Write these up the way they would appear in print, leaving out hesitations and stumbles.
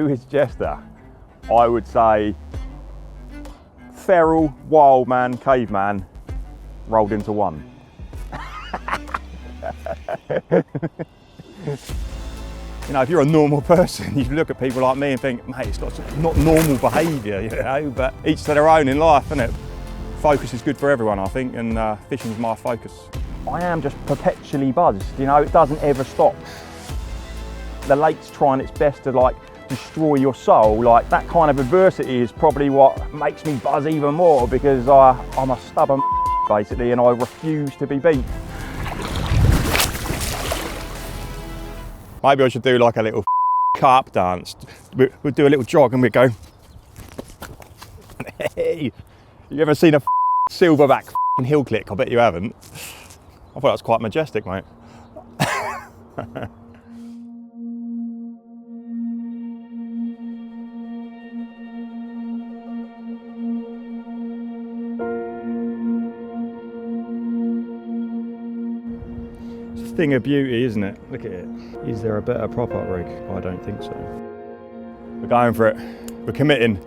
who is Jester? I would say feral, wild man, caveman, rolled into one. You know, if you're a normal person, you look at people like me and think, mate, it's not normal behaviour, you know, but each to their own in life, isn't it? Focus is good for everyone, I think, and fishing is my focus. I am just perpetually buzzed, you know, it doesn't ever stop. The lake's trying its best to like destroy your soul. Like that kind of adversity is probably what makes me buzz even more, because I'm a stubborn basically, and I refuse to be beat. Maybe I should do like a little carp dance. We'll do a little jog and we'd go. Hey, you ever seen a silverback hill click? I bet you haven't. I thought that was quite majestic, mate. Thing of beauty, isn't it? Look at it. Is there a better prop-up rig? I don't think so. We're going for it. We're committing.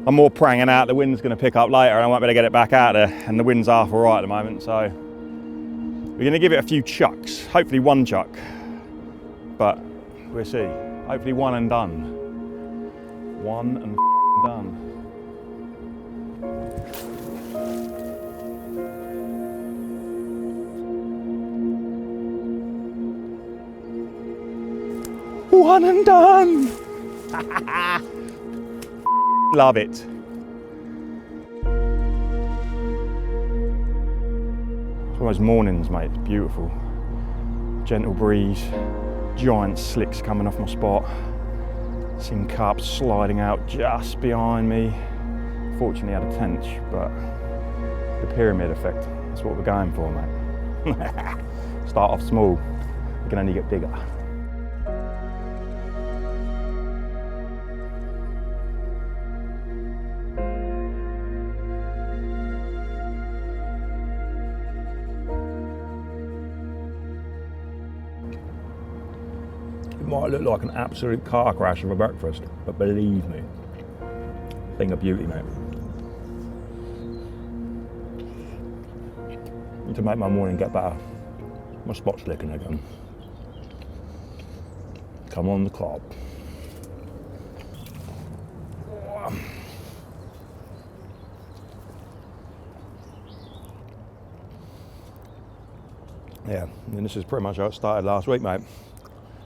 I'm more pranging out. The wind's going to pick up later and I won't be able to get it back out there, and the wind's half alright at the moment, so we're going to give it a few chucks. Hopefully one chuck, but we'll see. Hopefully one and done. One and done. One and done! Love it. It's one of those mornings, mate, it's beautiful. Gentle breeze, giant slicks coming off my spot. Seen carp sliding out just behind me. Fortunately I had a tench, but the pyramid effect, that's what we're going for, mate. Start off small, we can only get bigger. It might look like an absolute car crash for breakfast, but believe me, thing of beauty, mate. And to make my morning get better, my spot's licking again. Come on the carp. Yeah, and this is pretty much how it started last week, mate.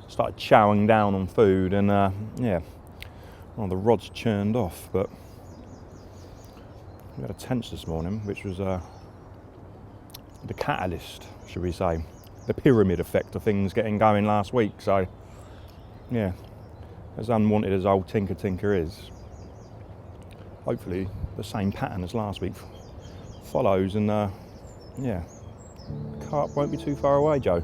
Started chowing down on food, and yeah, well, the rod's churned off, but we had a tench this morning, which was the catalyst, should we say, the pyramid effect of things getting going last week. So yeah, as unwanted as old Tinker is, hopefully the same pattern as last week follows, and yeah, the carp won't be too far away, Joe.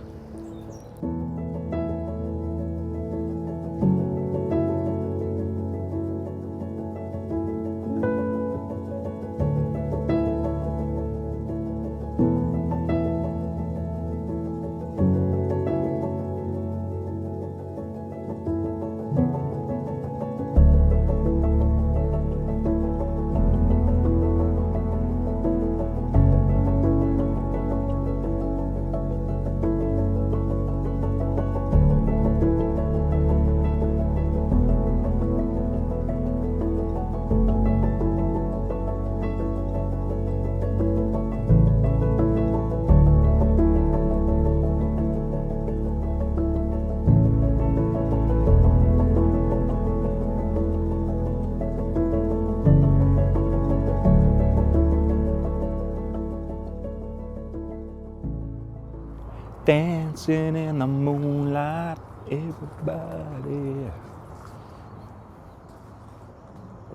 Dancing in the moonlight, everybody.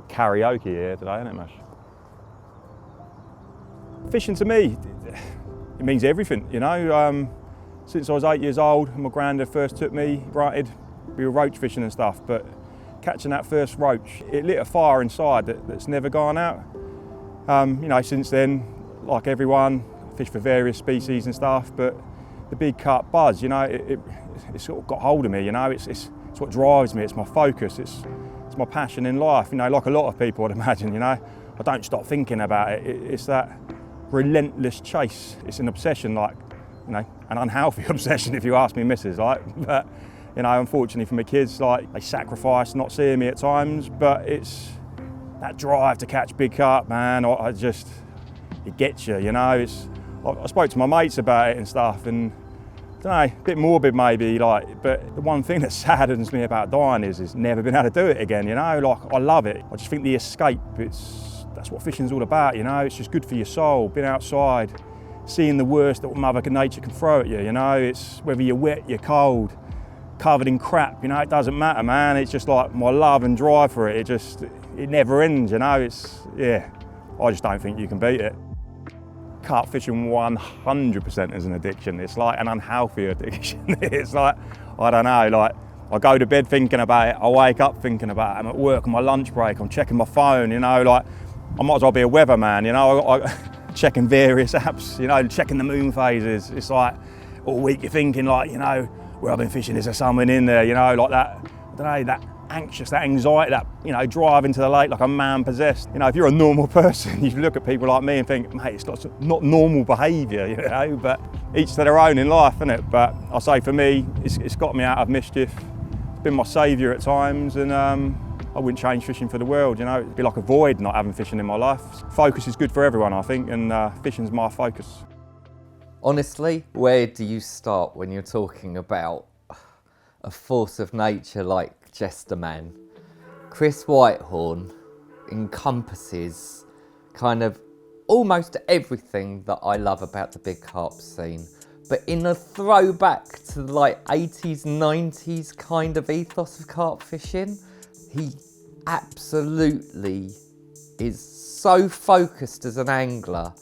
Karaoke here today, isn't it, Mash? Fishing to me, it means everything, you know. Since I was 8 years old, and my granddad first took me, granted, we were roach fishing and stuff, but catching that first roach, it lit a fire inside that's never gone out. You know, since then, like everyone, fish for various species and stuff, but the big carp buzz, you know, it sort of got hold of me, you know. It's It's what drives me, it's my focus, it's my passion in life. You know, like a lot of people I'd imagine, you know. I don't stop thinking about it. It's that relentless chase. It's an obsession, like, you know, an unhealthy obsession if you ask me, missus, like. But, you know, unfortunately for my kids, like, they sacrifice not seeing me at times, but it's that drive to catch big carp, man. It gets you, you know. I spoke to my mates about it and stuff, and I don't know, a bit morbid maybe, like, but the one thing that saddens me about dying is never been able to do it again, you know. Like, I love it. I just think the escape, that's what fishing's all about, you know. It's just good for your soul, being outside, seeing the worst that Mother Nature can throw at you, you know. It's whether you're wet, you're cold, covered in crap, you know, it doesn't matter, man. It's just like my love and drive for it. It never ends, you know. Yeah, I just don't think you can beat it. Carp fishing 100% is an addiction. It's like an unhealthy addiction. It's like, I don't know, like, I go to bed thinking about it, I wake up thinking about it, I'm at work on my lunch break, I'm checking my phone, you know, like, I might as well be a weatherman, you know, I checking various apps, you know, checking the moon phases. It's like, all week you're thinking, like, you know, where I've been fishing, is there someone in there, you know, like that, I don't know, that anxious, that anxiety, that, you know, drive into the lake like a man possessed. You know, if you're a normal person, you look at people like me and think, mate, it's not normal behaviour, you know, but each to their own in life, isn't it? But I say for me, it's got me out of mischief. It's been my saviour at times, and I wouldn't change fishing for the world, you know. It'd be like a void not having fishing in my life. Focus is good for everyone, I think, and fishing's my focus. Honestly, where do you start when you're talking about a force of nature like Jester man? Chris Whitehorn encompasses kind of almost everything that I love about the big carp scene, but in a throwback to the like 80s, 90s kind of ethos of carp fishing. He absolutely is so focused as an angler,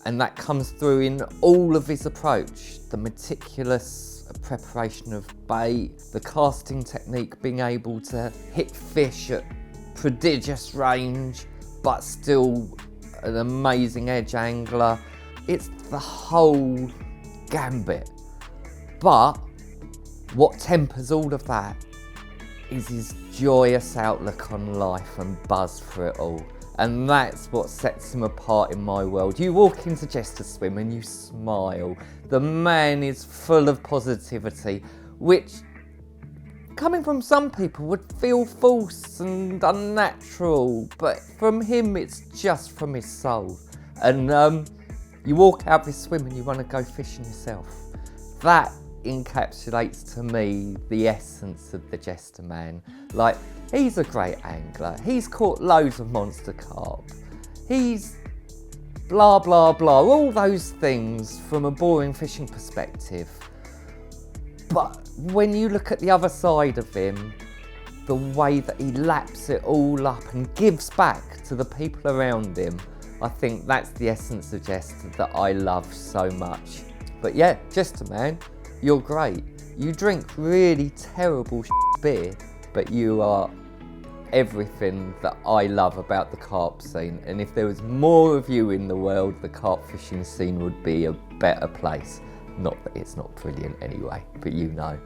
and that comes through in all of his approach. The meticulous preparation of bait, the casting technique, being able to hit fish at prodigious range, but still an amazing edge angler. It's the whole gambit. But what tempers all of that is his joyous outlook on life and buzz for it all. And that's what sets him apart in my world. You walk into Jester Swim and you smile. The man is full of positivity, which, coming from some people, would feel false and unnatural, but from him it's just from his soul. And you walk out this swim and you want to go fishing yourself. That encapsulates to me the essence of the Jester man. Like, he's a great angler, he's caught loads of monster carp, he's blah blah blah, all those things from a boring fishing perspective. But when you look at the other side of him, the way that he laps it all up and gives back to the people around him, I think that's the essence of Jester that I love so much. But yeah, Jester man, you're great. You drink really terrible beer, but you are everything that I love about the carp scene. And if there was more of you in the world, the carp fishing scene would be a better place. Not that it's not brilliant anyway, but you know.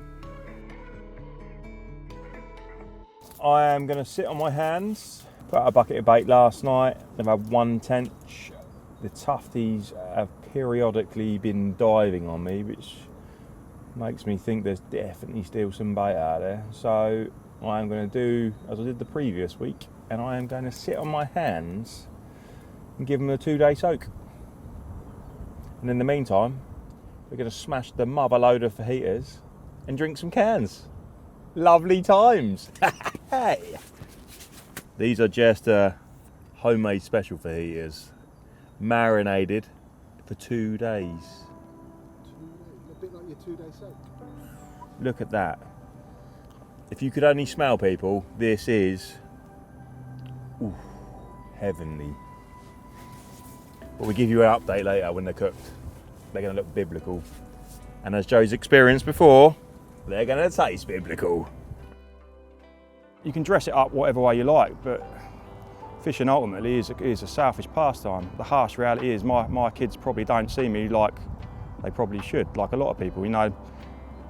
I am going to sit on my hands. Put out a bucket of bait last night. I've had one tench. The tufties have periodically been diving on me, which makes me think there's definitely still some bait out there. So I am going to do as I did the previous week, and I am going to sit on my hands and give them a 2-day soak. And in the meantime, we're going to smash the mother load of fajitas and drink some cans. Lovely times. Hey. These are just homemade special fajitas, marinated for 2 days. A bit like your 2-day soak. Look at that. If you could only smell, people, this is heavenly. But we'll give you an update later when they're cooked. They're going to look biblical. And as Joe's experienced before, they're going to taste biblical. You can dress it up whatever way you like, but fishing ultimately is a selfish pastime. The harsh reality is my kids probably don't see me like they probably should, like a lot of people. You know,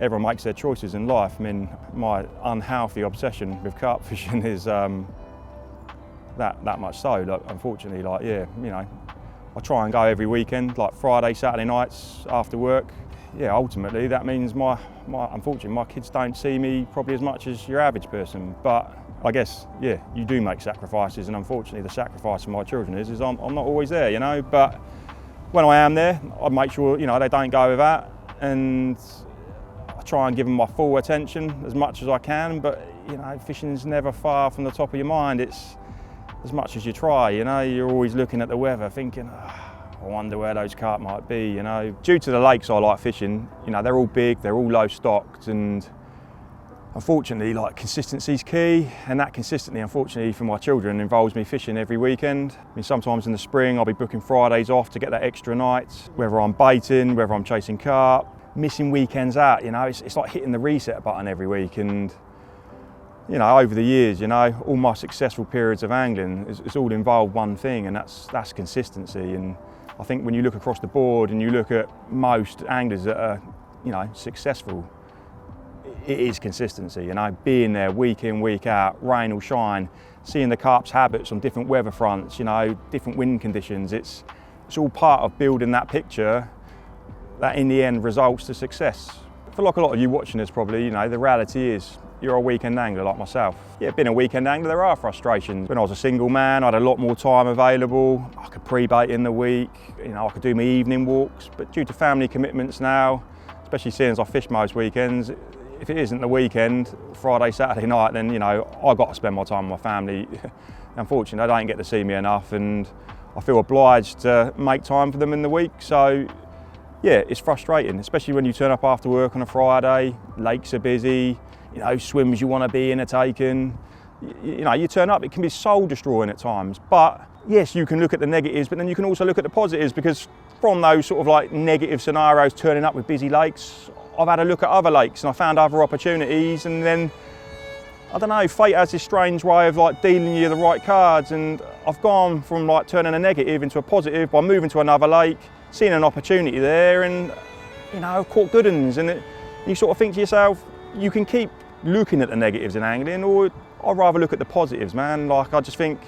everyone makes their choices in life. I mean, my unhealthy obsession with carp fishing is that much so. Like, unfortunately, like, yeah, you know, I try and go every weekend, like Friday, Saturday nights after work. Yeah, ultimately that means unfortunately my kids don't see me probably as much as your average person. But I guess, yeah, you do make sacrifices, and unfortunately the sacrifice for my children is I'm not always there, you know. But when I am there, I make sure, you know, they don't go without, and I try and give them my full attention as much as I can. But you know, fishing's never far from the top of your mind. It's as much as you try, you know, you're always looking at the weather thinking, I wonder where those carp might be, you know. Due to the lakes I like fishing, you know, they're all big, they're all low stocked, and unfortunately, like, consistency's key, and that consistency, unfortunately, for my children involves me fishing every weekend. I mean, sometimes in the spring I'll be booking Fridays off to get that extra night, whether I'm baiting, whether I'm chasing carp, missing weekends out, you know, it's like hitting the reset button every week. And you know, over the years, you know, all my successful periods of angling, it's all involved one thing, and that's consistency. And I think when you look across the board and you look at most anglers that are, you know, successful, it is consistency, you know, being there week in, week out, rain or shine, seeing the carp's habits on different weather fronts, you know, different wind conditions. It's all part of building that picture that in the end results to success. For like a lot of you watching this probably, you know, the reality is you're a weekend angler like myself. Yeah, being a weekend angler, there are frustrations. When I was a single man, I had a lot more time available. I could pre-bait in the week, you know, I could do my evening walks, but due to family commitments now, especially seeing as I fish most weekends, if it isn't the weekend, Friday, Saturday night, then, you know, I've got to spend my time with my family. Unfortunately, they don't get to see me enough, and I feel obliged to make time for them in the week. So yeah, it's frustrating, especially when you turn up after work on a Friday, lakes are busy, you know, swims you want to be in are taken. You know, you turn up, it can be soul destroying at times. But yes, you can look at the negatives, but then you can also look at the positives, because from those sort of like negative scenarios, turning up with busy lakes, I've had a look at other lakes and I found other opportunities, and then, I don't know, fate has this strange way of like dealing you the right cards, and I've gone from like turning a negative into a positive by moving to another lake, seeing an opportunity there, and, you know, I've caught good ones. And you sort of think to yourself, you can keep looking at the negatives in angling, or I'd rather look at the positives, man. Like, I just think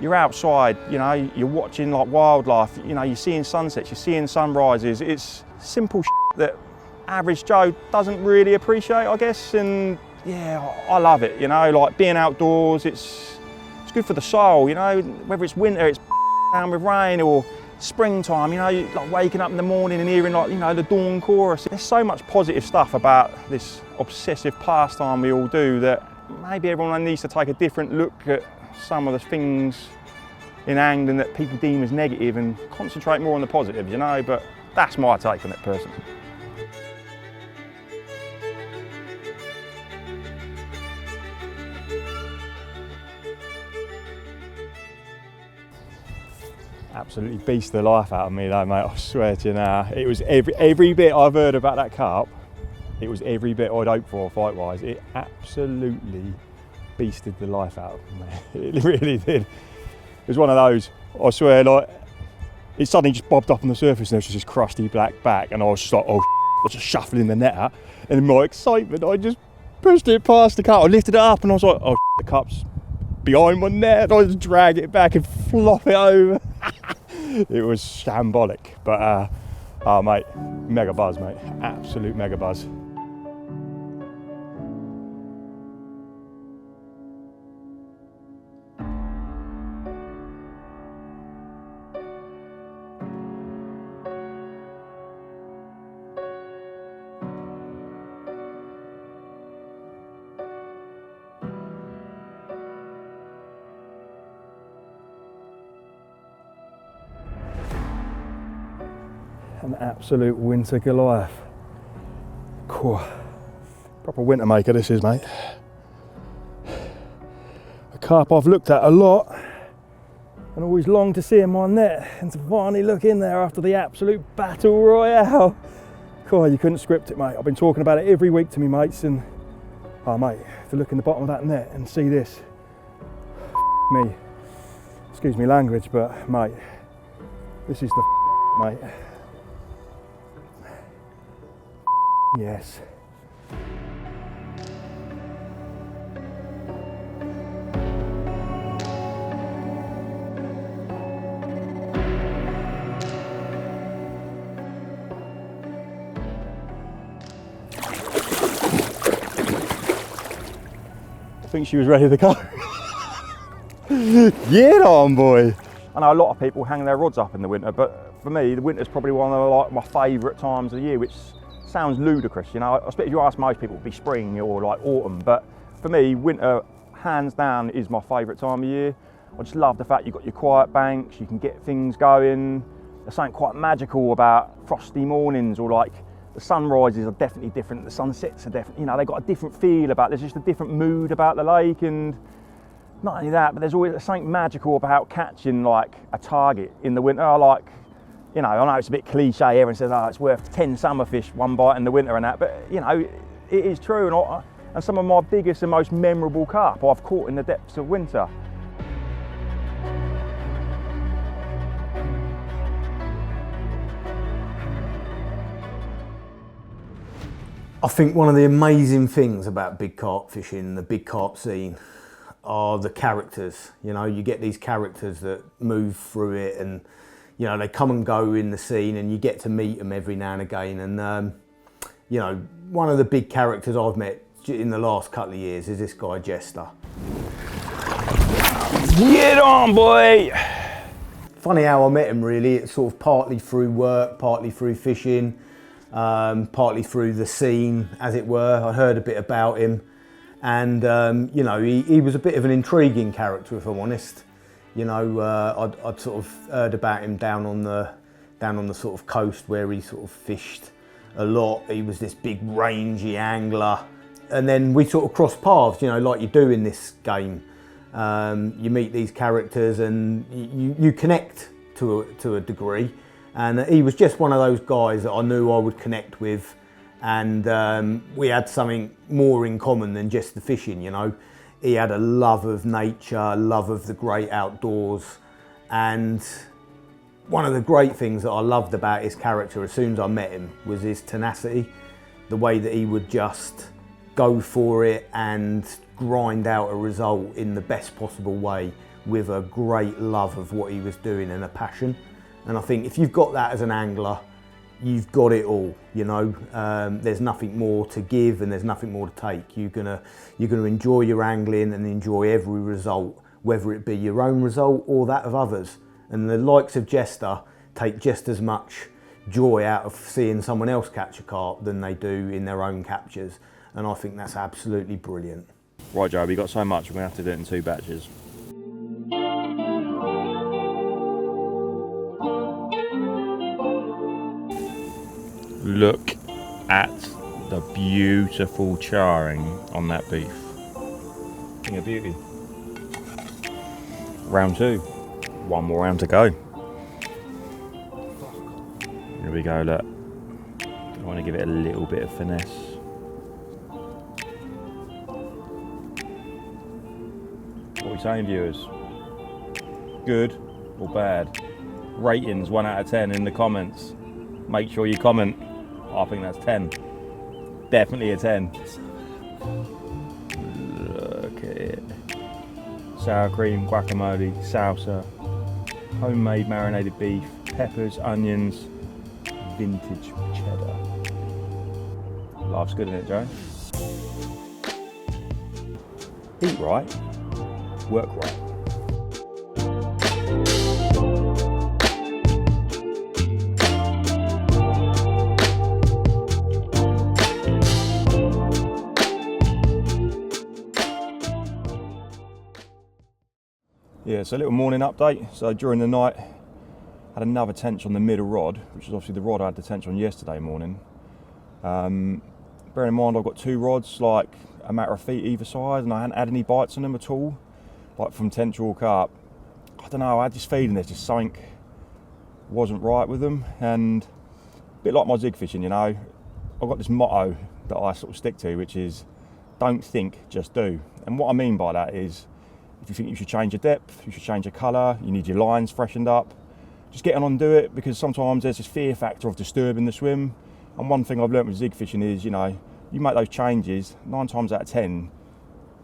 you're outside, you know, you're watching like wildlife, you know, you're seeing sunsets, you're seeing sunrises. It's simple that average Joe doesn't really appreciate, I guess. And yeah, I love it, you know, like being outdoors, it's good for the soul, you know, whether it's winter, it's down with rain, or springtime, you know, like waking up in the morning and hearing, like, you know, the dawn chorus. There's so much positive stuff about this obsessive pastime we all do that maybe everyone needs to take a different look at some of the things in angling that people deem as negative and concentrate more on the positives, you know. But that's my take on it personally. Absolutely beast the life out of me though, mate, I swear to you now. It was every bit I've heard about that carp, it was every bit I'd hoped for fight-wise. It absolutely beasted the life out of me. It really did. It was one of those, I swear, like, it suddenly just bobbed up on the surface and there was just this crusty black back, and I was just like, oh, I was just shuffling the net out, and in my excitement I just pushed it past the carp. I lifted it up and I was like, oh, the carp's behind my net, and I just drag it back and flop it over. It was shambolic, but oh mate, mega buzz, mate, absolute mega buzz. An absolute winter Goliath. Cool. Proper winter maker this is, mate. A carp I've looked at a lot and always longed to see in my net, and to finally look in there after the absolute battle royale. Cool, you couldn't script it, mate. I've been talking about it every week to me mates, and oh mate, to look in the bottom of that net and see this, me, excuse me language, but mate, this is the mate. Yes. I think she was ready to go. Get on, boy. I know a lot of people hang their rods up in the winter, but for me, the winter's probably one of my favourite times of the year, which sounds ludicrous, you know. I suppose if you ask most people, it'd be spring or like autumn, but for me, winter, hands down, is my favourite time of year. I just love the fact you've got your quiet banks, you can get things going. There's something quite magical about frosty mornings, or like the sunrises are definitely different, the sunsets are different, you know, they've got a different feel about, there's just a different mood about the lake. And not only that, but there's always something magical about catching like a target in the winter. Like, you know, I know it's a bit cliche, everyone says, oh, it's worth 10 summer fish, one bite in the winter and that, but you know, it is true. And some of my biggest and most memorable carp I've caught in the depths of winter. I think one of the amazing things about big carp fishing, the big carp scene, are the characters. You know, you get these characters that move through it, and you know, they come and go in the scene, and you get to meet them every now and again. And you know, one of the big characters I've met in the last couple of years is this guy Jester. Get on, boy! Funny how I met him, really. It's sort of partly through work, partly through fishing, partly through the scene, as it were. I heard a bit about him, and you know, he was a bit of an intriguing character, if I'm honest. You know, I'd sort of heard about him down on the sort of coast where he sort of fished a lot. He was this big rangy angler, and then we sort of crossed paths, you know, like you do in this game. You meet these characters and you connect to a degree, and he was just one of those guys that I knew I would connect with, and we had something more in common than just the fishing. You know, he had a love of nature, a love of the great outdoors, and one of the great things that I loved about his character as soon as I met him was his tenacity, the way that he would just go for it and grind out a result in the best possible way with a great love of what he was doing and a passion. And I think if you've got that as an angler, you've got it all. You know, there's nothing more to give and there's nothing more to take. You're gonna enjoy your angling and enjoy every result, whether it be your own result or that of others. And the likes of Jester take just as much joy out of seeing someone else catch a carp than they do in their own captures. And I think that's absolutely brilliant. Right, Joe, we got so much, we're going to have to do it in 2 batches. Look at the beautiful charring on that beef. Thing of beauty. Round 2. One more round to go. Here we go, look. I want to give it a little bit of finesse. What are we saying, viewers? Good or bad? Ratings 1 out of 10 in the comments. Make sure you comment. I think that's 10. Definitely a 10. Look at it. Sour cream, guacamole, salsa, homemade marinated beef, peppers, onions, vintage cheddar. Life's good, isn't it, Joe? Eat right. Work right. Yeah, so a little morning update. So during the night, I had another tench on the middle rod, which is obviously the rod I had the tench on yesterday morning. Bearing in mind I've got 2 rods, like a matter of feet either side, and I hadn't had any bites on them at all. Like from tench or carp. I don't know, I had this feeling there's just something wasn't right with them, and a bit like my zig fishing, you know, I've got this motto that I sort of stick to, which is don't think, just do. And what I mean by that is, if you think you should change your depth, you should change your colour, you need your lines freshened up, just get on and do it, because sometimes there's this fear factor of disturbing the swim. And one thing I've learnt with zig fishing is, you know, you make those changes, 9 times out of 10,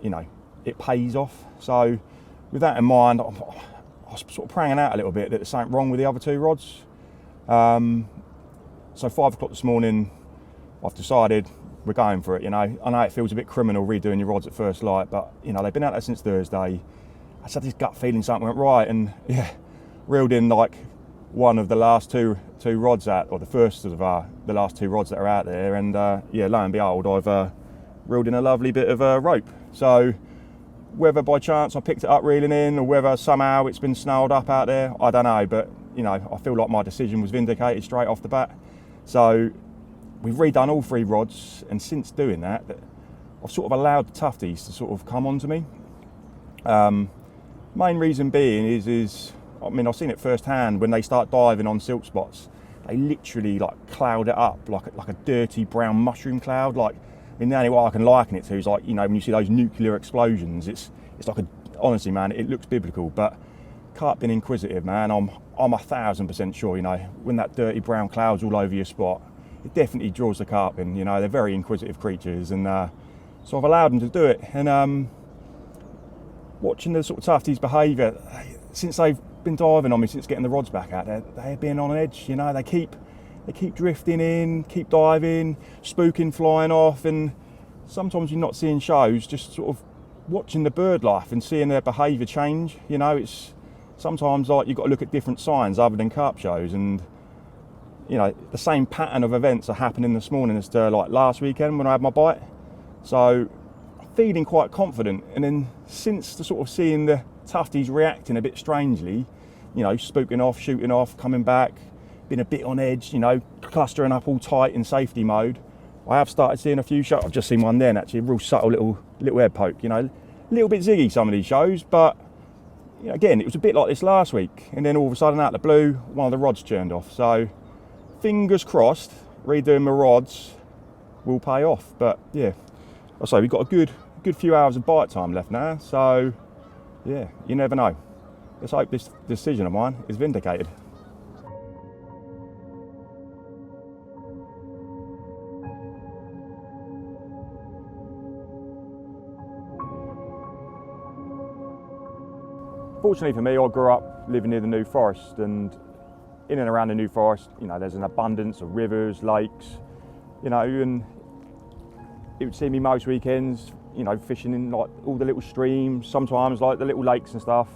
you know, it pays off. So with that in mind, I was sort of praying out a little bit that there's something wrong with the other 2 rods. So 5 o'clock this morning, I've decided we're going for it, you know. I know it feels a bit criminal redoing your rods at first light, but, you know, they've been out there since Thursday. I just had this gut feeling something went right, and yeah, reeled in like one of the last two rods out, or the first of the last 2 rods that are out there, and yeah, lo and behold, I've reeled in a lovely bit of rope. So whether by chance I picked it up reeling in, or whether somehow it's been snarled up out there, I don't know, but you know, I feel like my decision was vindicated straight off the bat. So we've redone all 3 rods, and since doing that, I've sort of allowed the tufties to sort of come onto me. Main reason being is I mean, I've seen it firsthand when they start diving on silk spots. They literally like cloud it up like a dirty brown mushroom cloud. Like, I mean, the only way I can liken it to is like, you know, when you see those nuclear explosions, it's like honestly, man, it looks biblical. But carp being inquisitive, man, I'm 1000% sure, you know, when that dirty brown cloud's all over your spot, it definitely draws the carp in. You know, they're very inquisitive creatures, and so I've allowed them to do it. And watching the sort of tufties' behaviour since they've been diving on me, since getting the rods back out there, they've been on edge. You know, they keep drifting in, keep diving, spooking, flying off, and sometimes you're not seeing shows, just sort of watching the bird life and seeing their behaviour change. You know, it's sometimes like you've got to look at different signs other than carp shows, and you know, the same pattern of events are happening this morning as to like last weekend when I had my bite. So I'm feeling quite confident, and then since the sort of seeing the tufties reacting a bit strangely, you know, spooking off, shooting off, coming back, been a bit on edge, you know, clustering up all tight in safety mode, I have started seeing a few shows. I've just seen one then, actually, a real subtle little head poke, you know, a little bit ziggy, some of these shows, but you know, again, it was a bit like this last week, and then all of a sudden out of the blue, one of the rods turned off. So fingers crossed, redoing my rods will pay off. But yeah, I say we've got a good few hours of bite time left now, so yeah, you never know. Let's hope this decision of mine is vindicated. Fortunately for me, I grew up living near the New Forest, and in and around the New Forest, you know, there's an abundance of rivers, lakes, you know, and it would see me most weekends, you know, fishing in like all the little streams, sometimes like the little lakes and stuff.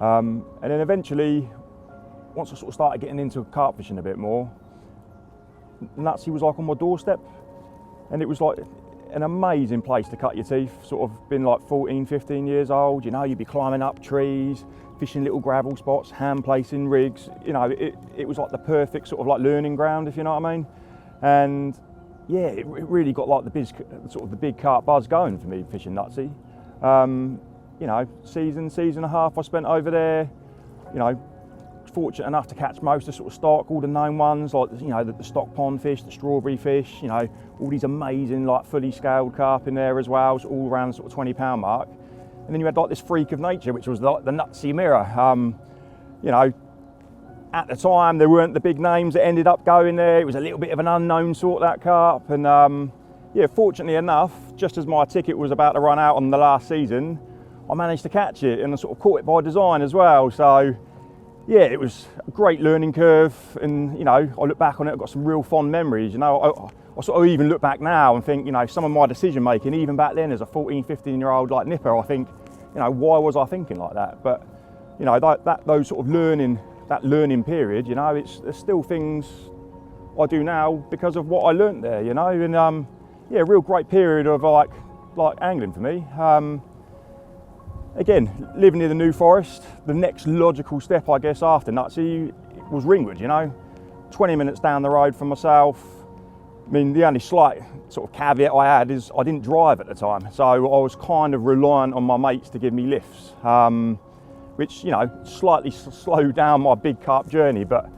And then eventually, once I sort of started getting into carp fishing a bit more, Nutsey was like on my doorstep, and it was like an amazing place to cut your teeth. Sort of been like 14, 15 years old, you know, you'd be climbing up trees, fishing little gravel spots, hand placing rigs, you know, it was like the perfect sort of like learning ground, if you know what I mean. And yeah, it really got like the big carp buzz going for me fishing Nutsey. You know, season and a half I spent over there, you know, fortunate enough to catch most of the sort of stock, all the known ones, like, you know, the stock pond fish, the strawberry fish, you know, all these amazing like fully scaled carp in there as well, so all around the sort of 20-pound mark. And then you had like this freak of nature, which was like the Nutsey mirror. You know, at the time there weren't the big names that ended up going there. It was a little bit of an unknown sort, that carp. And yeah, fortunately enough, just as my ticket was about to run out on the last season, I managed to catch it, and I sort of caught it by design as well. So yeah, it was a great learning curve, and you know, I look back on it, I've got some real fond memories. You know, I sort of even look back now and think, you know, some of my decision making, even back then as a 14, 15-year-old like nipper, I think, you know, why was I thinking like that? But you know, those sort of learning period, you know, there's still things I do now because of what I learnt there, you know. And yeah, a real great period of like angling for me. Again, living near the New Forest, the next logical step, I guess, after Nutsey was Ringwood, you know. 20 minutes down the road from myself. I mean, the only slight sort of caveat I had is I didn't drive at the time, so I was kind of reliant on my mates to give me lifts, which, you know, slightly slowed down my big carp journey. But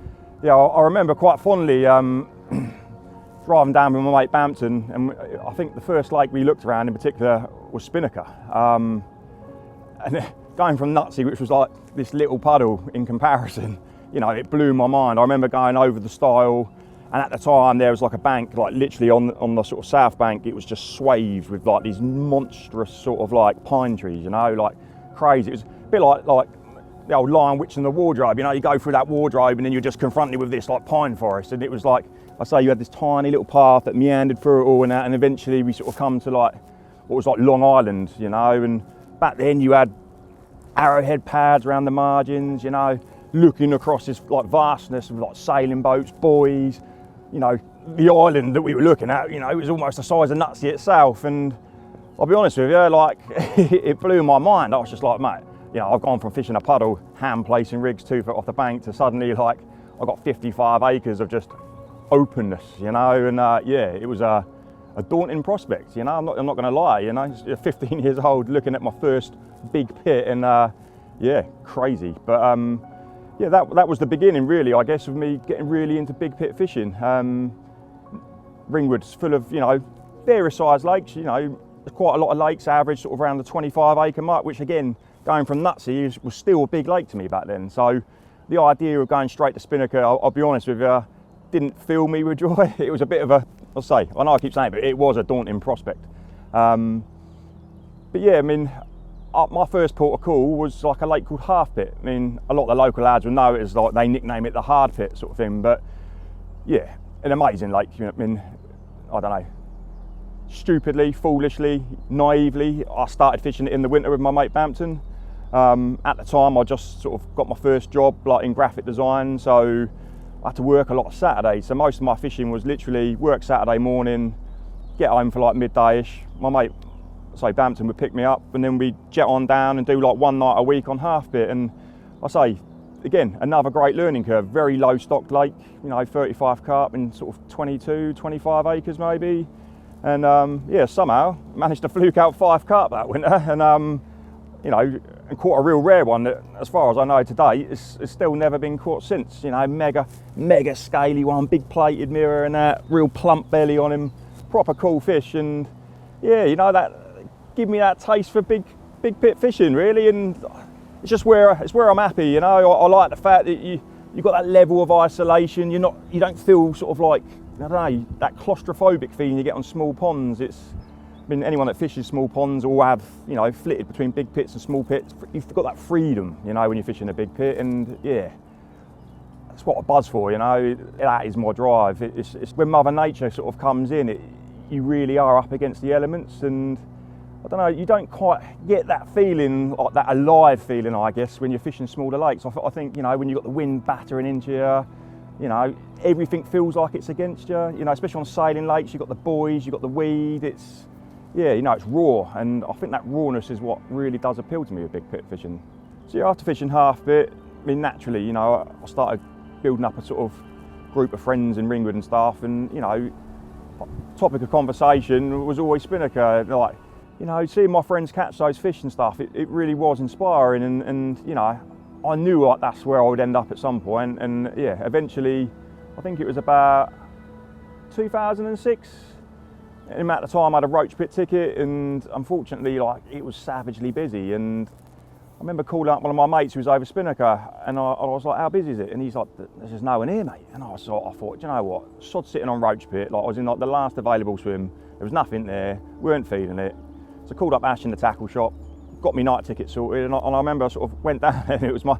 yeah, I remember quite fondly driving down with my mate Bampton, and I think the first lake we looked around in particular was Spinnaker. And going from Nutsey, which was like this little puddle in comparison, you know, it blew my mind. I remember going over the stile, And at the time there was like a bank, like literally on the sort of south bank, it was just swathed with like these monstrous sort of like pine trees, you know, like crazy. It was a bit like the old Lion, Witch and the Wardrobe, you know, you go through that wardrobe and then you're just confronted with this like pine forest. And it was like, I say, you had this tiny little path that meandered through it all and that, and eventually we sort of come to like what was like Long Island, you know. And back then you had arrowhead pads around the margins, you know, looking across this like vastness of like sailing boats, buoys, you know, the island that we were looking at, you know, it was almost the size of Nutsey itself. And I'll be honest with you, like it blew my mind. I was just like, mate, you know, I've gone from fishing a puddle, hand placing rigs 2 foot off the bank, to suddenly like I've got 55 acres of just openness, you know. And yeah, it was a daunting prospect, you know. I'm not going to lie, you know. 15 years old, looking at my first big pit, and yeah, crazy. But yeah, that was the beginning, really, I guess, of me getting really into big pit fishing. Ringwood's full of, you know, various sized lakes. You know, there's quite a lot of lakes, average sort of around the 25 acre mark, which again, going from Nutsey was still a big lake to me back then. So the idea of going straight to Spinnaker, I'll be honest with you, didn't fill me with joy. It was a bit of a, I know I keep saying it, but it was a daunting prospect. But yeah, I mean, my first port of call was like a lake called Half Pit. I mean, a lot of the local lads will know it as like, they nickname it the Hard Pit sort of thing, but yeah, an amazing lake. You know, I mean, I don't know, stupidly, foolishly, naively, I started fishing it in the winter with my mate Bampton. At the time, I just sort of got my first job like in graphic design, so I had to work a lot of Saturdays. So most of my fishing was literally work Saturday morning, get home for like midday-ish. My mate, say Bampton, would pick me up, and then we'd jet on down and do like one night a week on Half Pit. And I say, again, another great learning curve, very low stocked lake, you know, 35 carp in sort of 22, 25 acres maybe. And yeah, somehow managed to fluke out 5 carp that winter, and you know, and caught a real rare one that, as far as I know today, it's still never been caught since. You know, mega scaly one, big plated mirror and that, real plump belly on him, proper cool fish. And yeah, you know, that give me that taste for big pit fishing, really. And it's just where I'm happy, you know. I like the fact that you've got that level of isolation. You don't feel sort of like, I don't know, that claustrophobic feeling you get on small ponds. I mean, anyone that fishes small ponds all have, you know, flitted between big pits and small pits. You've got that freedom, you know, when you're fishing a big pit. And yeah, that's what I buzz for, you know. That is my drive. It's when Mother Nature sort of comes in, you really are up against the elements. And I don't know, you don't quite get that feeling, like that alive feeling, I guess, when you're fishing smaller lakes. I think, you know, when you've got the wind battering into you know, everything feels like it's against you. You know, especially on sailing lakes, you've got the buoys, you've got the weed. Yeah, you know, it's raw, and I think that rawness is what really does appeal to me with big pit fishing. So yeah, after fishing Half Pit, I mean, naturally, you know, I started building up a sort of group of friends in Ringwood and stuff, and, you know, topic of conversation was always Spinnaker. Like, you know, seeing my friends catch those fish and stuff, it really was inspiring, and you know, I knew like that's where I would end up at some point. And yeah, eventually, I think it was about 2006. And at the time I had a roach pit ticket, and unfortunately, like, it was savagely busy. And I remember calling up one of my mates who was over Spinnaker, and I was like, how busy is it? And he's like, there's just no one here, mate. And I thought, do you know what? Sod sitting on roach pit, like I was in like the last available swim. There was nothing there, weren't feeding it. So I called up Ash in the tackle shop, got me night ticket sorted, and I remember I sort of went down, and it was my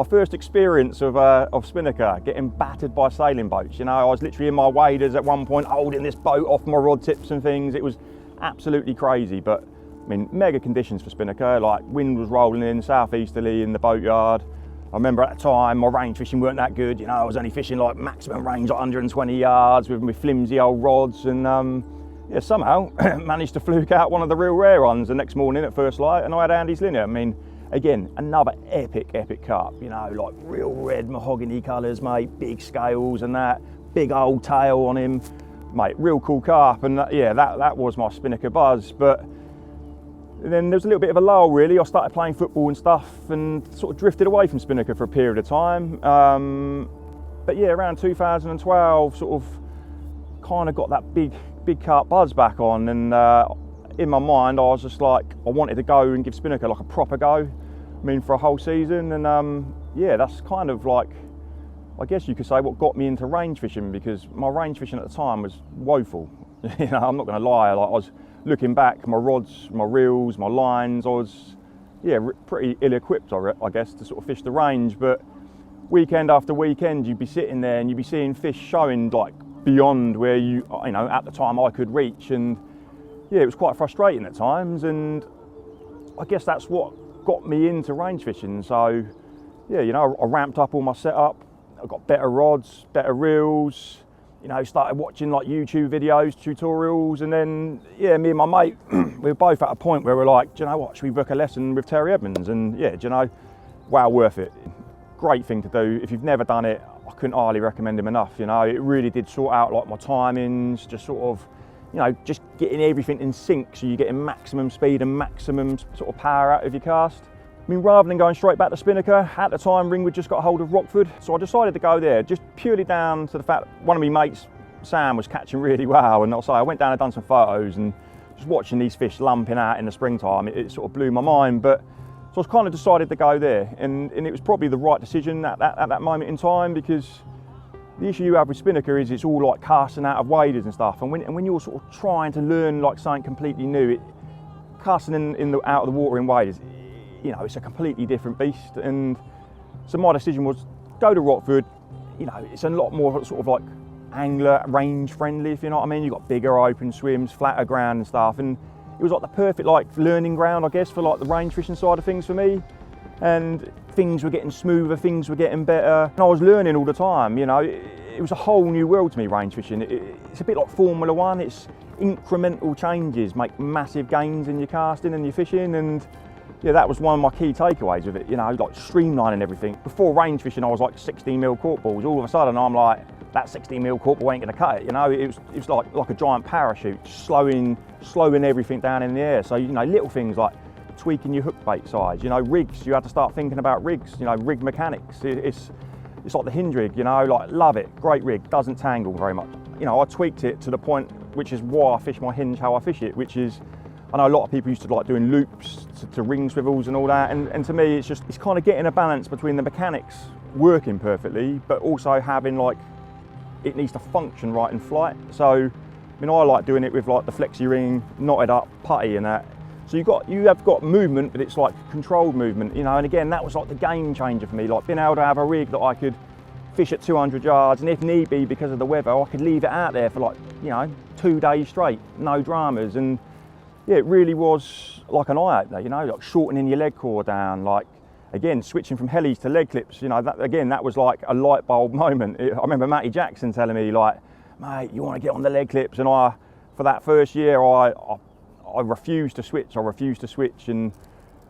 first experience of Spinnaker, getting battered by sailing boats. You know, I was literally in my waders at one point, holding this boat off my rod tips and things. It was absolutely crazy, but I mean, mega conditions for Spinnaker. Like, wind was rolling in southeasterly in the boatyard. I remember at the time my range fishing weren't that good. You know, I was only fishing like maximum range, like 120 yards with my flimsy old rods, and yeah, somehow managed to fluke out one of the real rare ones the next morning at first light, and I had Andy's Linear. I mean, again, another epic carp, you know, like real red mahogany colours, mate, big scales and that, big old tail on him, mate, real cool carp. And yeah, that was my Spinnaker buzz. But then there was a little bit of a lull, really. I started playing football and stuff, and sort of drifted away from Spinnaker for a period of time. But yeah, around 2012, sort of kind of got that big carp buzz back on, and in my mind I was just like, I wanted to go and give Spinnaker like a proper go, I mean, for a whole season. And yeah, that's kind of like I guess you could say what got me into range fishing, because my range fishing at the time was woeful. You know, I'm not going to lie. Like, I was looking back, my rods, my reels, my lines, I was, yeah, pretty ill-equipped, I guess, to sort of fish the range. But weekend after weekend, you'd be sitting there and you'd be seeing fish showing like beyond where you know, at the time I could reach, and yeah, it was quite frustrating at times. And I guess that's what got me into range fishing. So yeah, you know, I ramped up all my setup. I got better rods, better reels, you know, started watching like YouTube videos, tutorials, and then, yeah, me and my mate, we were both at a point where we're like, do you know what, should we book a lesson with Terry Edmonds? And yeah, do you know, wow, worth it. Great thing to do. If you've never done it, I couldn't highly recommend him enough, you know. It really did sort out like my timings, just sort of, you know, just getting everything in sync so you're getting maximum speed and maximum sort of power out of your cast. I mean, rather than going straight back to Spinnaker, at the time Ringwood just got hold of Rockford, so I decided to go there, just purely down to the fact that one of my mates, Sam, was catching really well, and I went down and done some photos, and just watching these fish lumping out in the springtime, it sort of blew my mind. But so I kind of decided to go there, and it was probably the right decision at that moment in time, because the issue you have with Spinnaker is it's all like casting out of waders and stuff, and when you're sort of trying to learn like something completely new, casting out of the water in waders, you know, it's a completely different beast. And so my decision was go to Rockford. You know, it's a lot more sort of like angler range friendly, if you know what I mean. You've got bigger open swims, flatter ground and stuff, and it was like the perfect like learning ground, I guess, for like the range fishing side of things for me. And things were getting smoother, things were getting better, and I was learning all the time. You know, it was a whole new world to me, range fishing. It's a bit like Formula One. It's incremental changes make massive gains in your casting and your fishing. And yeah, that was one of my key takeaways of it, you know, like streamlining everything. Before range fishing, I was like 16mm cork balls. All of a sudden, I'm like, that 16mm cork ball ain't gonna cut it, you know. It was like a giant parachute, slowing everything down in the air. So, you know, little things like tweaking your hook bait size, you know, rigs, you had to start thinking about rigs, you know, rig mechanics. It's like the hinge rig, you know, like, love it, great rig, doesn't tangle very much. You know, I tweaked it to the point, which is why I fish my hinge how I fish it, which is, I know a lot of people used to like doing loops to ring swivels and all that, and to me it's kind of getting a balance between the mechanics working perfectly, but also having like, it needs to function right in flight. So, I mean, I like doing it with like the flexi ring, knotted up, putty and that. So you have got movement, but it's like controlled movement, you know, and again, that was like the game changer for me, like being able to have a rig that I could fish at 200 yards, and if need be, because of the weather, I could leave it out there for like, you know, 2 days straight, no dramas. And yeah, it really was like an eye-opener, you know, like shortening your leg core down, like, again, switching from helis to leg clips, you know, that was like a light bulb moment. I remember Matty Jackson telling me, like, mate, you want to get on the leg clips? And for that first year, I refused to switch, and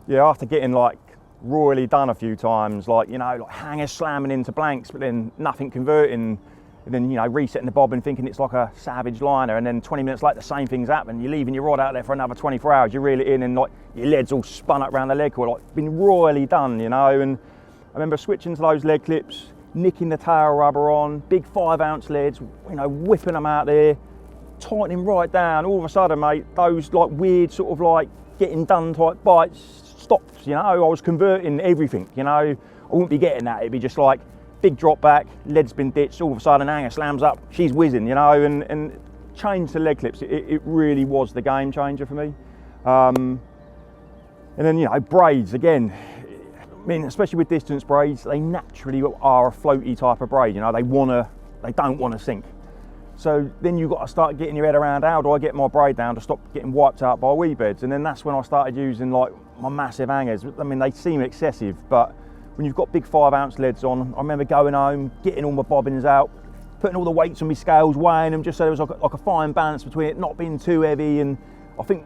yeah, after getting like royally done a few times, like, you know, like hangers slamming into blanks, but then nothing converting, and then, you know, resetting the bobbin thinking it's like a savage liner, and then 20 minutes later the same thing's happened. You're leaving your rod out there for another 24 hours, you reel it in, and like your lead's all spun up around the leg core, like been royally done, you know. And I remember switching to those leg clips, nicking the tail rubber on, big 5-ounce leads, you know, whipping them out there, tightening right down. All of a sudden, mate, those like weird sort of like getting done type bites stopped, you know. I was converting everything, you know. I wouldn't be getting that. It'd be just like big drop back, lead's been ditched, all of a sudden hanger slams up, she's whizzing, you know. And change to leg clips, it really was the game changer for me. And then, you know, braids again. I mean, especially with distance braids, they naturally are a floaty type of braid, you know. They don't want to sink. So then you've got to start getting your head around, how do I get my braid down to stop getting wiped out by weed beds? And then that's when I started using like my massive hangers. I mean, they seem excessive, but when you've got big 5-ounce leads on, I remember going home, getting all my bobbins out, putting all the weights on my scales, weighing them, just so there was like a fine balance between it not being too heavy. And I think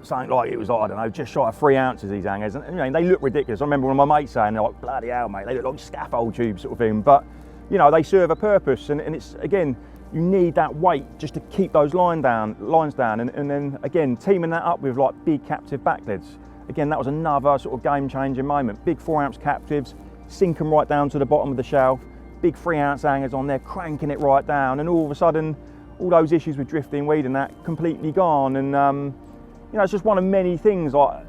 something like it was, I don't know, just shy of 3 ounces, these hangers. And you know, they look ridiculous. I remember one of my mates saying, they're like, bloody hell, mate, they look like scaffold tubes sort of thing. But, you know, they serve a purpose. And it's, again, you need that weight just to keep those lines down. And then, again, teaming that up with like big captive back leads. Again, that was another sort of game-changing moment. Big 4-ounce captives, sink them right down to the bottom of the shelf. Big 3-ounce hangers on there, cranking it right down. And all of a sudden, all those issues with drifting, weed and that, completely gone. And, you know, it's just one of many things. Like,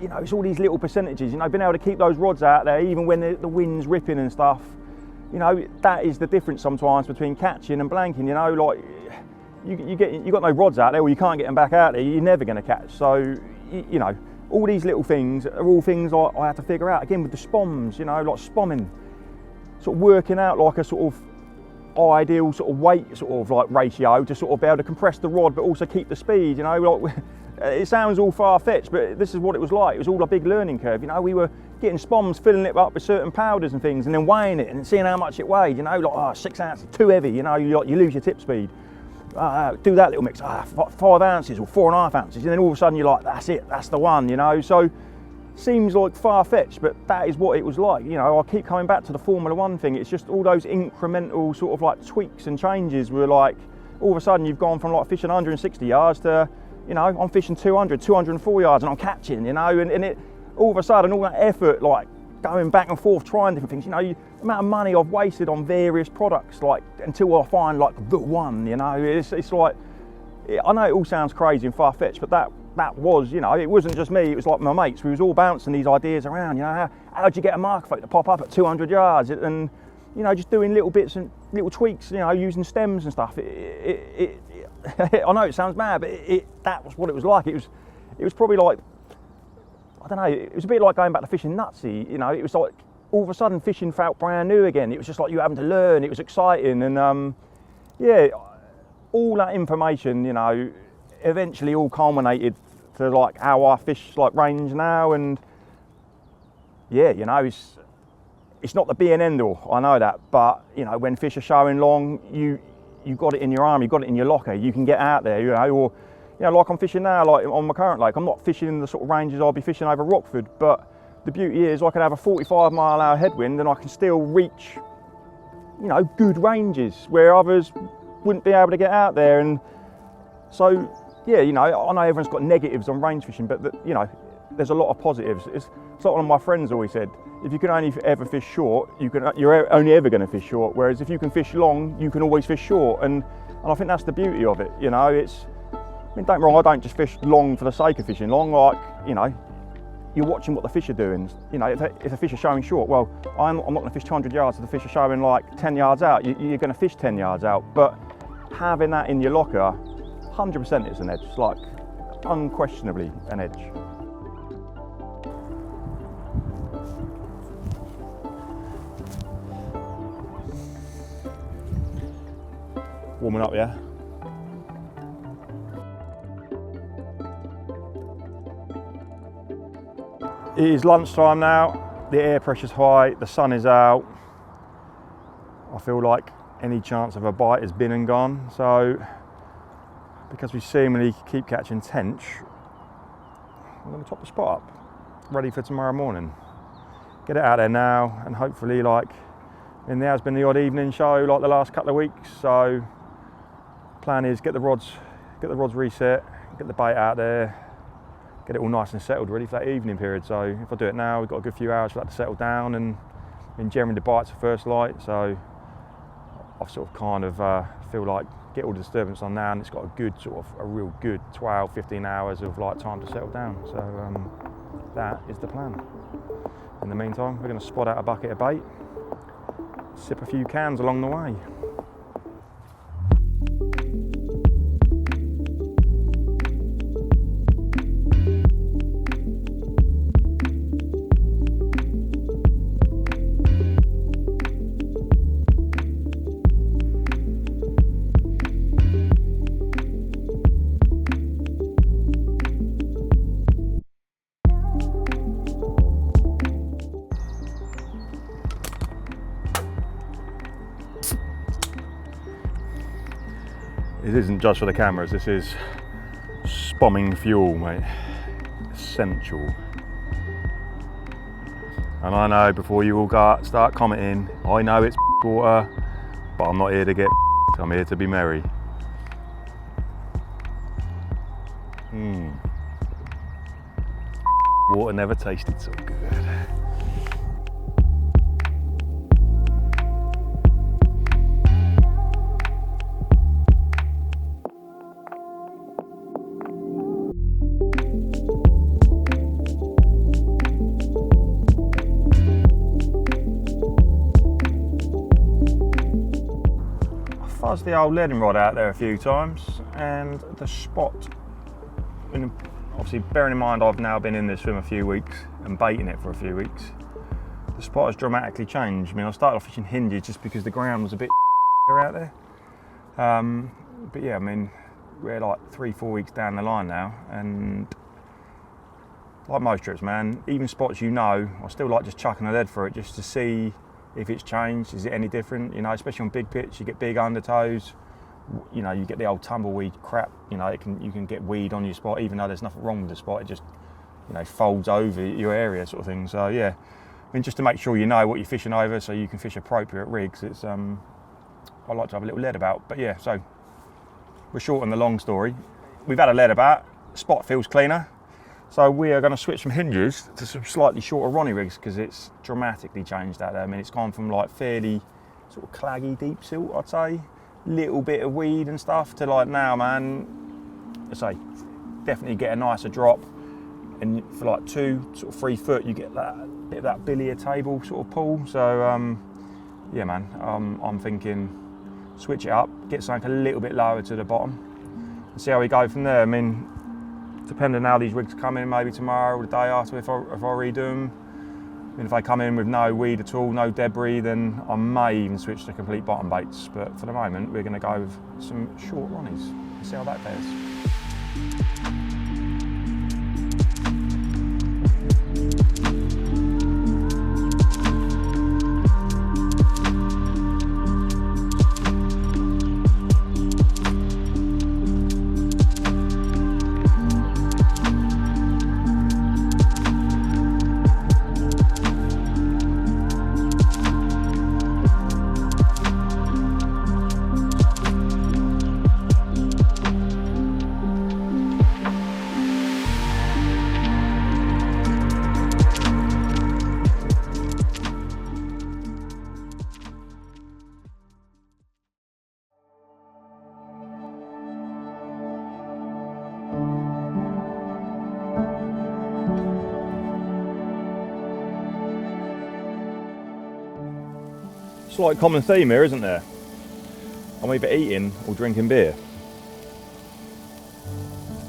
you know, it's all these little percentages. You know, being able to keep those rods out there, even when the wind's ripping and stuff. you know, that is the difference sometimes between catching and blanking. You know, like you got no rods out there, or you can't get them back out there. You're never going to catch. So you know, all these little things are all things I have to figure out. Again with the spoms, you know, like spomming, sort of working out like a sort of ideal sort of weight sort of like ratio to sort of be able to compress the rod but also keep the speed, you know. Like, it sounds all far-fetched, but this is what it was like. It was all a big learning curve, you know. We were getting spoms, filling it up with certain powders and things, and then weighing it and seeing how much it weighed, you know, like, oh, 6 ounces, too heavy, you know, you lose your tip speed. Do that little mix, 5 ounces or 4.5 ounces, and then all of a sudden you're like, that's it, that's the one, you know. So seems like far-fetched, but that is what it was like. You know, I keep coming back to the Formula One thing. It's just all those incremental sort of like tweaks and changes were like, all of a sudden you've gone from like fishing 160 yards to, you know, I'm fishing 200, 204 yards and I'm catching, you know, and it, all of a sudden, all that effort, like going back and forth, trying different things, you know, the amount of money I've wasted on various products, like, until I find like the one, you know, it's like, I know it all sounds crazy and far-fetched, but that was, you know, it wasn't just me, it was like my mates. We was all bouncing these ideas around, you know, how'd you get a marker float to pop up at 200 yards? And, you know, just doing little bits and little tweaks, you know, using stems and stuff. I know it sounds mad, but that was what it was like. It was probably like, I don't know, it was a bit like going back to fishing nutsy, you know. It was like, all of a sudden fishing felt brand new again. It was just like you having to learn, it was exciting. And yeah, all that information, you know, eventually all culminated to like how I fish like range now. And yeah, you know, it's not the be and end all, I know that, but you know, when fish are showing long, you got it in your arm, you got it in your locker, you can get out there, you know. Or, you know, like I'm fishing now, like on my current lake, I'm not fishing in the sort of ranges I'll be fishing over Rockford, but the beauty is I can have a 45-mile-an-hour headwind and I can still reach, you know, good ranges where others wouldn't be able to get out there. And so yeah, you know, I know everyone's got negatives on range fishing, but you know, there's a lot of positives. It's like one of my friends always said, if you can only ever fish short, you're only ever going to fish short. Whereas if you can fish long, you can always fish short. And I think that's the beauty of it. You know, I mean, don't get me wrong, I don't just fish long for the sake of fishing long. Like, you know, you're watching what the fish are doing. You know, if the fish are showing short, well, I'm not going to fish 200 yards if the fish are showing like 10 yards out. You're going to fish 10 yards out. But having that in your locker, 100% it's an edge, like unquestionably an edge. Warming up, yeah? It is lunchtime now, the air pressure's high, the sun is out. I feel like any chance of a bite has been and gone, so because we seemingly keep catching tench, I'm going to top the spot up, ready for tomorrow morning. Get it out there now, and hopefully, like, there has been the odd evening show like the last couple of weeks, so plan is get the rods reset, get the bait out there, get it all nice and settled ready for that evening period. So if I do it now, we've got a good few hours for that to settle down, and generally the bite's the first light, so I've sort of kind of feel like get all the disturbance on now, and it's got a good sort of a real good 12-15 hours of like time to settle down. So that is the plan. In the meantime, we're going to spot out a bucket of bait, sip a few cans along the way. It isn't just for the cameras, this is spomming fuel, mate. Essential. And I know before you all start commenting, I know it's water, but I'm not here to get I'm here to be merry. Water never tasted so good. fuzzed the old leading rod out there a few times, and the spot, and obviously bearing in mind I've now been in this swim a few weeks and baiting it for a few weeks, the spot has dramatically changed. I mean, I started off fishing hinges just because the ground was a bit out there. But yeah, I mean, we're like 3-4 weeks down the line now, and like most trips, man, even spots I still like just chucking a lead for it just to see if it's changed, is it any different, you know, especially on big pitch, you get big undertows, you know, you get the old tumbleweed crap, you know, you can get weed on your spot, even though there's nothing wrong with the spot, it just, you know, folds over your area sort of thing. So yeah, I mean, just to make sure you know what you're fishing over so you can fish appropriate rigs, it's, I like to have a little lead about. But yeah, so we're short on the long story. We've had a lead about, spot feels cleaner. So we are going to switch from hinges to some slightly shorter Ronnie rigs because it's dramatically changed out there. I mean, it's gone from like fairly sort of claggy deep silt, I'd say, little bit of weed and stuff, to like now, man, I say, definitely get a nicer drop. And for like 2 sort of 3 foot, you get that bit of that billiard table sort of pull. So yeah, man, I'm thinking switch it up, get something a little bit lower to the bottom, and see how we go from there. I mean, depending on how these rigs come in, maybe tomorrow or the day after, if I redo them. I mean, if they come in with no weed at all, no debris, then I may even switch to complete bottom baits. But for the moment, we're going to go with some short Ronnies and see how that fares. Slight common theme here, isn't there? I'm either eating or drinking beer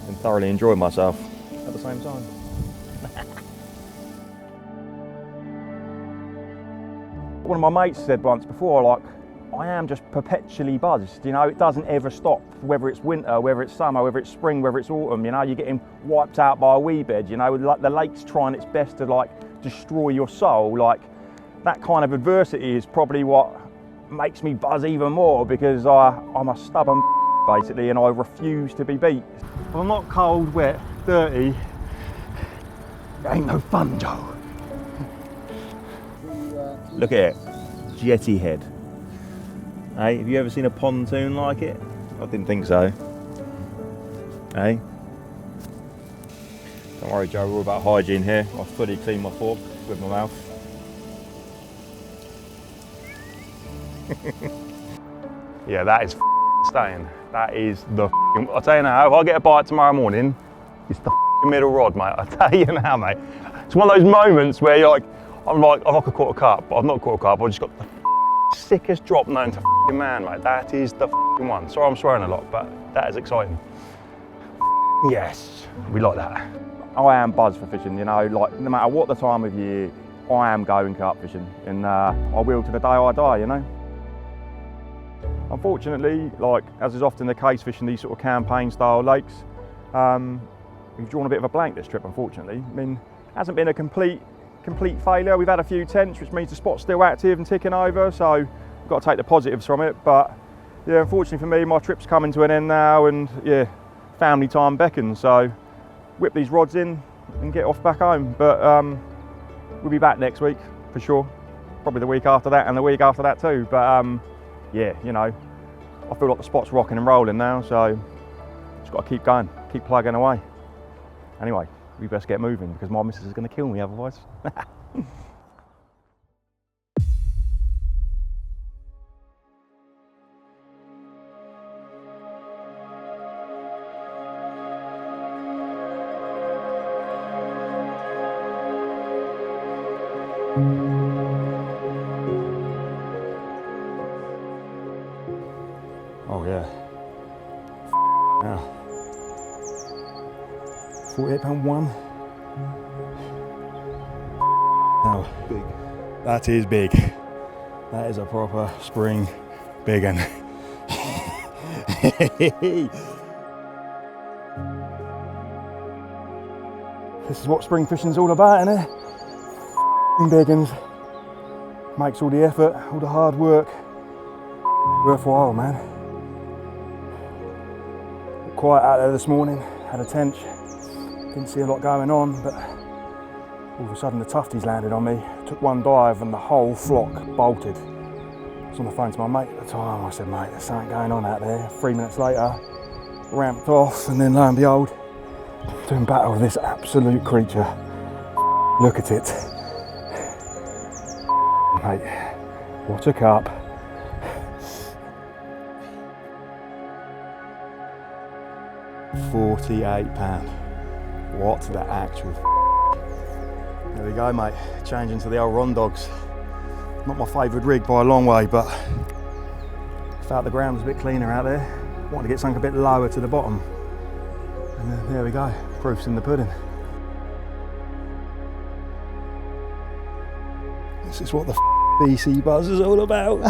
and thoroughly enjoying myself at the same time. One of my mates said once before, like, I am just perpetually buzzed, you know, it doesn't ever stop, whether it's winter, whether it's summer, whether it's spring, whether it's autumn, you know, you're getting wiped out by a weed-bed, you know, like the lake's trying its best to like destroy your soul. Like, that kind of adversity is probably what makes me buzz even more, because I'm a stubborn basically, and I refuse to be beat. If I'm not cold, wet, dirty, it ain't no fun, Joe. Look at it, jetty head. Hey, have you ever seen a pontoon like it? I didn't think so. Hey? Don't worry, Joe, we're all about hygiene here. I fully clean my fork with my mouth. Yeah, that is staying. That is the I'll tell you now, if I get a bite tomorrow morning, it's the middle rod, mate. I'll tell you now, mate. It's one of those moments where you're like, I'm like, I could caught a carp, but I've not caught a carp, I've just got the sickest drop known to man, mate. That is the one. Sorry I'm swearing a lot, but that is exciting. Yes, we like that. I am buzzed for fishing, you know, like no matter what the time of year, I am going carp fishing, and I will to the day I die, you know. Unfortunately, like as is often the case fishing these sort of campaign style lakes, we've drawn a bit of a blank this trip, unfortunately. I mean, it hasn't been a complete failure. We've had a few tents, which means the spot's still active and ticking over, so we've got to take the positives from it. But yeah, unfortunately for me, my trip's coming to an end now, and yeah, family time beckons, so whip these rods in and get off back home. But we'll be back next week for sure, probably the week after that and the week after that too. But yeah, you know, I feel like the spot's rocking and rolling now, so just got to keep going, keep plugging away. Anyway, we best get moving because my missus is going to kill me otherwise. £48 one. Now, Big. that is big. That is a proper spring big one. This is what spring fishing's all about, isn't it? Big uns. Makes all the effort, all the hard work worthwhile, man. Quiet out there this morning, had a tench, didn't see a lot going on, but all of a sudden the tufties landed on me. Took one dive and the whole flock bolted. I was on the phone to my mate at the time. I said, mate, there's something going on out there. 3 minutes later, ramped off, and then lo and behold, doing battle with this absolute creature. Look at it. Mate, what a carp. £48. What the actual There we go, mate. Changing to the old Ron Dogs. Not my favourite rig by a long way, but felt the ground was a bit cleaner out there. Wanted to get something a bit lower to the bottom. And there we go, proof's in the pudding. This is what the BC Buzz is all about.